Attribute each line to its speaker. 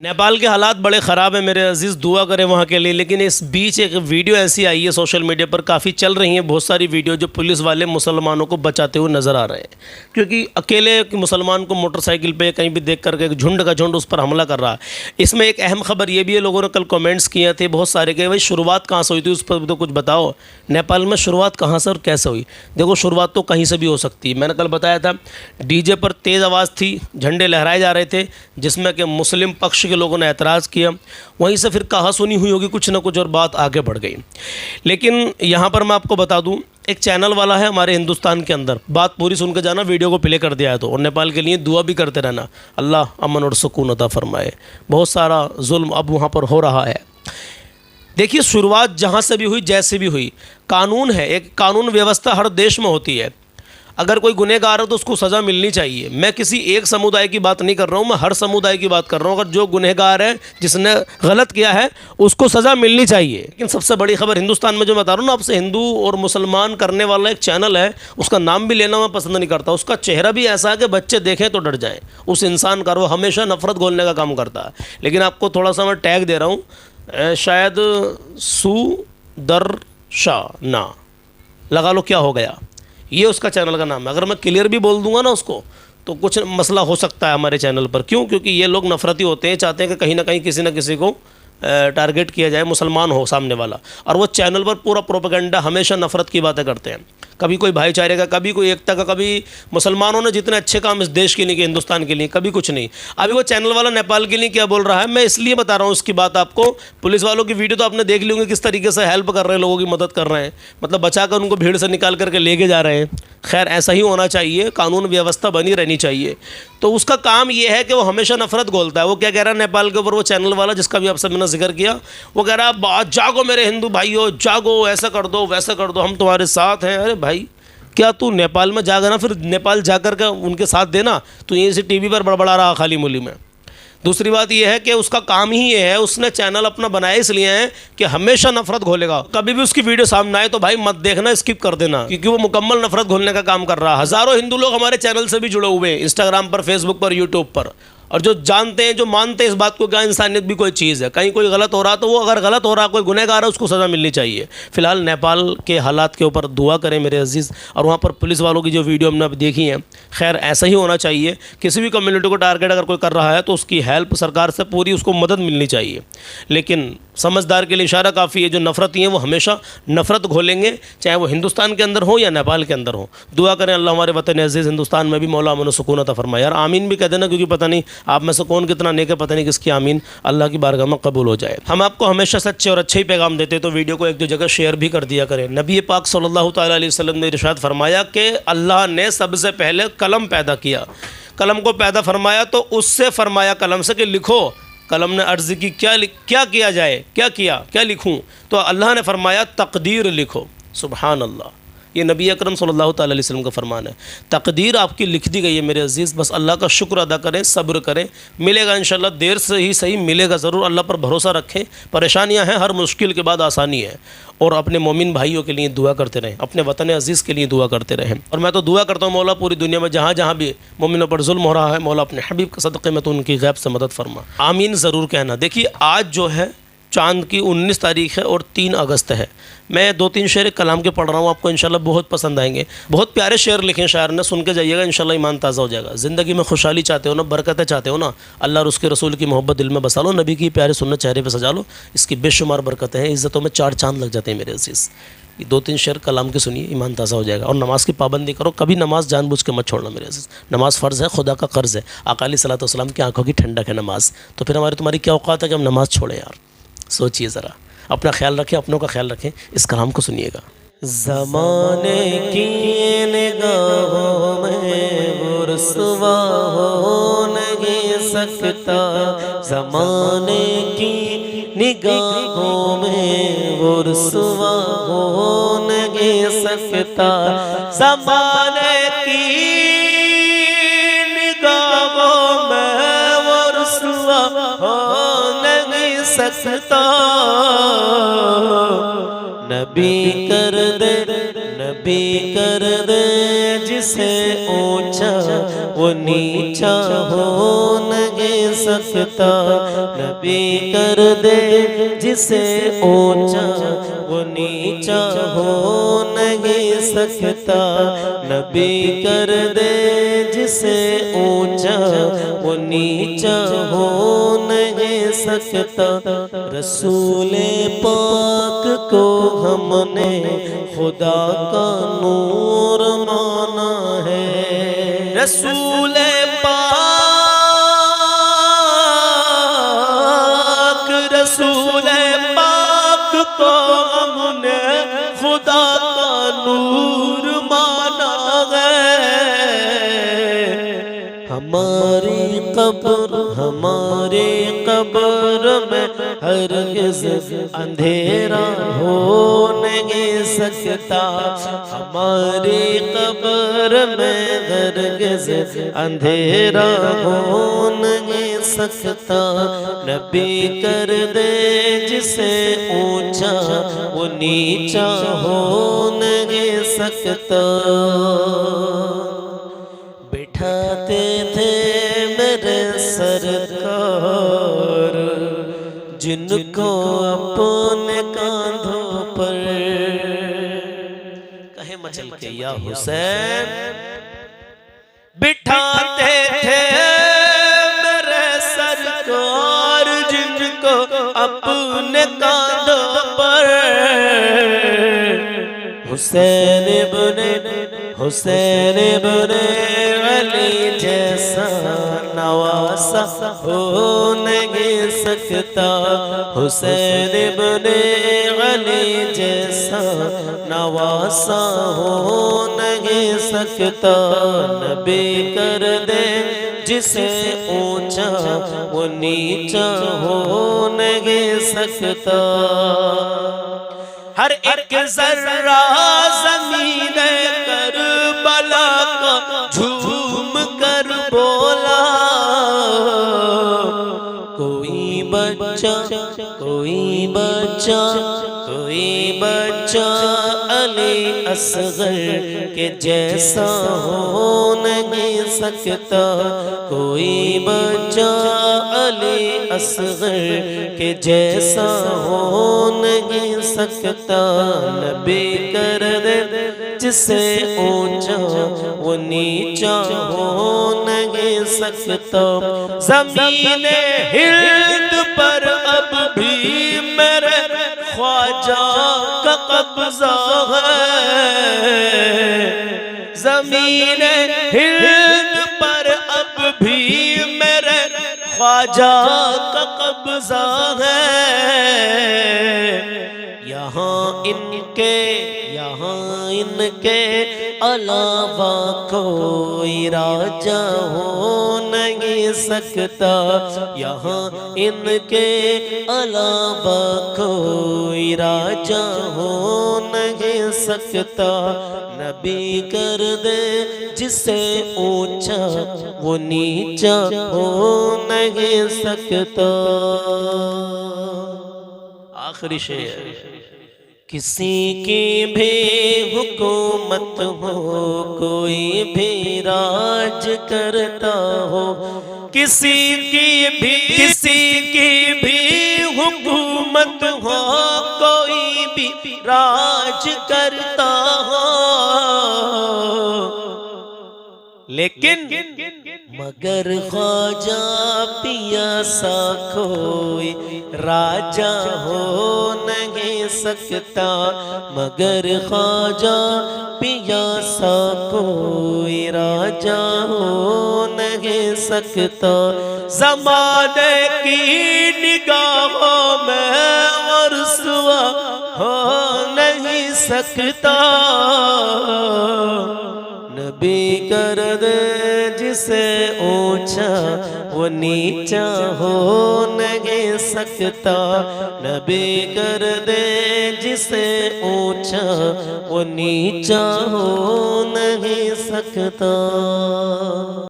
Speaker 1: नेपाल के हालात बड़े ख़राब हैं मेरे अजीज़, दुआ करें वहाँ के लिए। लेकिन इस बीच एक वीडियो ऐसी आई है सोशल मीडिया पर, काफ़ी चल रही हैं बहुत सारी वीडियो, जो पुलिस वाले मुसलमानों को बचाते हुए नज़र आ रहे हैं। क्योंकि अकेले मुसलमान को मोटरसाइकिल पे कहीं भी देख करके एक झुंड का झुंड उस पर हमला कर रहा है। इसमें एक अहम खबर ये भी है, लोगों ने कल कमेंट्स किए थे बहुत सारे कि भाई शुरुआत कहाँ से हुई थी, उस पर तो कुछ बताओ। नेपाल में शुरुआत कहाँ से और कैसे हुई? देखो, शुरुआत तो कहीं से भी हो सकती है। मैंने कल बताया था डीजे पर तेज़ आवाज़ थी, झंडे लहराए जा रहे थे, जिसमें कि मुस्लिम पक्ष के लोगों ने ऐतराज़ किया। वहीं से फिर कहा सुनी हुई होगी कुछ ना कुछ और बात आगे बढ़ गई। लेकिन यहाँ पर मैं आपको बता दूँ, एक चैनल वाला है हमारे हिंदुस्तान के अंदर, बात पूरी सुन के जाना, वीडियो को प्ले कर दिया है तो। और नेपाल के लिए दुआ भी करते रहना, अल्लाह अमन और सुकून अता फरमाए। बहुत सारा जुल्म अब वहाँ पर हो रहा है। देखिए, शुरुआत जहाँ से भी हुई, जैसे भी हुई, कानून है, एक कानून व्यवस्था हर देश में होती है। अगर कोई गुनहगार हो तो उसको सज़ा मिलनी चाहिए। मैं किसी एक समुदाय की बात नहीं कर रहा हूँ, मैं हर समुदाय की बात कर रहा हूँ। अगर जो गुनहगार है, जिसने गलत किया है, उसको सज़ा मिलनी चाहिए। लेकिन सबसे बड़ी खबर हिंदुस्तान में जो बता रहा हूँ ना आपसे, हिंदू और मुसलमान करने वाला एक चैनल है, उसका नाम भी लेना मैं पसंद नहीं करता। उसका चेहरा भी ऐसा है कि बच्चे देखें तो डर जाएँ। उस इंसान का वो हमेशा नफरत घोलने का काम करता है। लेकिन आपको थोड़ा सा मैं टैग दे रहा हूँ, शायद सुदर्शा ना लगा लो, क्या हो गया, ये उसका चैनल का नाम है। अगर मैं क्लियर भी बोल दूंगा ना उसको, तो कुछ मसला हो सकता है हमारे चैनल पर। क्यों? क्योंकि ये लोग नफरती होते हैं, चाहते हैं कि कहीं ना कहीं किसी न किसी को टारगेट किया जाए, मुसलमान हो सामने वाला। और वो चैनल पर पूरा प्रोपेगेंडा, हमेशा नफरत की बातें करते हैं। कभी कोई भाईचारे का, कभी कोई एकता का, कभी मुसलमानों ने जितने अच्छे काम इस देश के लिए किए, हिंदुस्तान के लिए, कभी कुछ नहीं। अभी वो चैनल वाला नेपाल के लिए क्या बोल रहा है, मैं इसलिए बता रहा हूँ उसकी बात आपको। पुलिस वालों की वीडियो तो आपने देख ली होंगी, किस तरीके से हेल्प कर रहे हैं, लोगों की मदद कर रहे हैं, मतलब बचाकर उनको भीड़ से निकाल करके लेके जा रहे हैं। खैर, ऐसा ही होना चाहिए, कानून व्यवस्था बनी रहनी चाहिए। तो उसका काम ये है कि वो हमेशा नफरत घोलता है। वो क्या कह रहा है नेपाल के ऊपर, वो चैनल वाला जिसका भी आपसे मैंने जिक्र किया, वो कह रहा है जागो मेरे हिंदू भाइयों, जागो, ऐसा कर दो, वैसा कर दो, हम तुम्हारे साथ हैं। अरे भाई, क्या तू नेपाल में जागा ना, फिर नेपाल जाकर के उनके साथ देना। तो यहीं से टीवी पर बड़बड़ा रहा खाली मूली में। दूसरी बात यह है कि उसका काम ही ये है, उसने चैनल अपना बनाया इसलिए है कि हमेशा नफरत घोलेगा। कभी भी उसकी वीडियो सामने आए तो भाई मत देखना, स्किप कर देना, क्योंकि वो मुकम्मल नफरत घोलने का काम कर रहा है। हज़ारों हिंदू लोग हमारे चैनल से भी जुड़े हुए हैं, इंस्टाग्राम पर, फेसबुक पर, यूट्यूब पर, और जो जानते हैं, जो मानते हैं इस बात को क्या इंसानियत भी कोई चीज़ है। कहीं कोई गलत हो रहा तो वो, अगर गलत हो रहा, कोई गुनहगार है, उसको सज़ा मिलनी चाहिए। फिलहाल नेपाल के हालात के ऊपर दुआ करें मेरे अजीज़। और वहाँ पर पुलिस वालों की जो वीडियो हमने अब देखी है, खैर ऐसा ही होना चाहिए। किसी भी कम्युनिटी को टारगेट अगर कोई कर रहा है तो उसकी हेल्प सरकार से पूरी, उसको मदद मिलनी चाहिए। लेकिन समझदार के लिए इशारा काफ़ी है। जो नफरती हैं वो हमेशा नफरत घोलेंगे, चाहे वो हिंदुस्तान के अंदर हो या नेपाल के अंदर हो। दुआ करें अल्लाह हमारे वतन अजीज़ हिंदुस्तान में भी मौला अमन व सुकून अता फरमाए। यार आमीन भी कह देना, क्योंकि पता नहीं आप में से कौन कितना नेक है, पता नहीं किसकी आमीन अल्लाह की बारगाह में कबूल हो जाए। हम आपको हमेशा सच्चे और अच्छे ही पैगाम देते हैं, तो वीडियो को एक दो जगह शेयर भी कर दिया करें। नबी पाक सल्लल्लाहु तआला अलैहि वसल्लम ने इरशाद फरमाया कि अल्लाह ने सबसे पहले कलम पैदा किया, कलम को पैदा फरमाया तो उससे फरमाया कलम से कि लिखो। कलम ने अर्ज़ की क्या किया जाए, क्या लिखूं? तो अल्लाह ने फरमाया तकदीर लिखो। सुभान अल्लाह, ये नबी अकरम सल्लल्लाहु अलैहि वसल्लम का फरमान है। तकदीर आपकी लिख दी गई है मेरे अजीज़, बस अल्लाह का शुक्र अदा करें, सब्र करें, मिलेगा इंशाल्लाह, देर से ही सही मिलेगा ज़रूर। अल्लाह पर भरोसा रखें। परेशानियां हैं, हर मुश्किल के बाद आसानी है। और अपने मोमिन भाइयों के लिए दुआ करते रहें, अपने वतन अजीज़ के लिए दुआ करते रहें। और मैं तो दुआ करता हूँ मौला पूरी दुनिया में जहाँ जहाँ भी मोमिनों पर जुल्म हो रहा है, मौला अपने हबीब के सदक़े में तो उनकी गैब से मदद फरमा। आमीन ज़रूर कहना। देखिए, आज जो है चाँद की 19 तारीख है और 3 अगस्त है। मैं 2-3 शेर कलाम के पढ़ रहा हूँ, आपको इंशाल्लाह बहुत पसंद आएंगे। बहुत प्यारे शेर लिखे शायर ने, सुन के जाइएगा, इंशाल्लाह ईमान ताज़ा हो जाएगा। ज़िंदगी में खुशहाली चाहते हो ना, बरकतें चाहते हो ना, अल्लाह और उसके रसूल की मोहब्बत दिल में बसा लो, नबी की प्यारे सुन्नत चेहरे पे सजा लो, इसकी बेशुमार बरकतें हैं, इज़्ज़तों में 4 चाँद लग जाते हैं मेरे अज़ीज़। ये 2-3 शेर कलाम के सुनिए, ईमान ताज़ा हो जाएगा। और नमाज की पाबंदी करो, कभी नमाज जानबूझ के मत छोड़ना मेरे अज़ीज़। नमाज फ़र्ज़ है, खुदा का कर्ज़ है। आका अलैहिस्सलातु वस्सलाम की आंखों की ठंडक है नमाज। तो फिर हमारी तुम्हारी क्या औकात है कि हम नमाज छोड़ें यार? सोचिए ज़रा, अपना ख्याल रखें, अपनों का ख्याल रखें। इस कलाम को सुनिएगा। ज़माने की निगाहों में वो रुसवा हो नहीं सकता, ज़माने की निगाहों में वो रुसवा हो नहीं सकता, ज़माने की निगाहों में वो रुसवा हो नहीं सकता। नबी कर दे जिसे ऊंचा वो नीचा हो नहीं नहीं सकता। नबी कर दे जिसे ऊंचा वो नीचा हो नहीं सकता। नबी कर दे जिसे ऊंचा वो नीचा हो नहीं सकता। रसूले पाक को हमने खुदा का नूर माना है। रसूले पाक, रसूले पाक को हमने खुदा का नूर माना है। हमारी कब्र में हरगिज़ अंधेरा हो नहीं सकता। हमारी कब्र में हरगिज़ अंधेरा हो नहीं सकता। नबी कर दे जिसे ऊंचा वो नीचा हो नहीं सकता। बिठाते थे मेरे सरकार जिनको अपने कांधों पर, कहे मचल के या हुसैन। बिठाते थे मेरे सरकार जिनको अपने कांधों पर। हुसैन इब्ने अली जैसा नवासा हो नहीं सकता। हुसैन इब्ने अली जैसा नवासा हो नहीं सकता। नबी कर दे जिसे ऊंचा वो नीचा हो नहीं सकता। हर एक जर्रा ज़मीन करबला का झूम कर बोला। कोई बच्चा अली असगर के जैसा हो नहीं सकता। कोई बच्चा अली असगर के जैसा हो नहीं सकता। नबी कर दे जिसे ऊंचा वो नीचा हो नहीं सकता। ज़मीन हिंद पर अब भी मेरे ख्वाजा का कब्जा है। ज़मीन हिंद पर अब भी मेरे ख्वाजा का कब्जा है। यहाँ इनके अलावा कोई राजा हो नहीं सकता। यहाँ इनके अलावा कोई राजा हो नहीं सकता। नबी कर दे जिसे ऊंचा वो नीचा हो नहीं सकता। आखिरी शेर। किसी की भी हुकूमत हो कोई भी राज करता हो। किसी की भी हुकूमत हो कोई भी राज करता हो। लेकिन मगर ख्वाजा पिया सा कोई राजा हो नहीं सकता। मगर ख्वाजा पिया सा कोई राजा हो नहीं सकता। ज़माने की निगाहों में रुसवा हो नहीं सकता। नबी कर दे जिसे ऊंचा वो नीचा हो नहीं सकता। नबी कर दे जिसे ऊंचा वो नीचा हो नहीं सकता।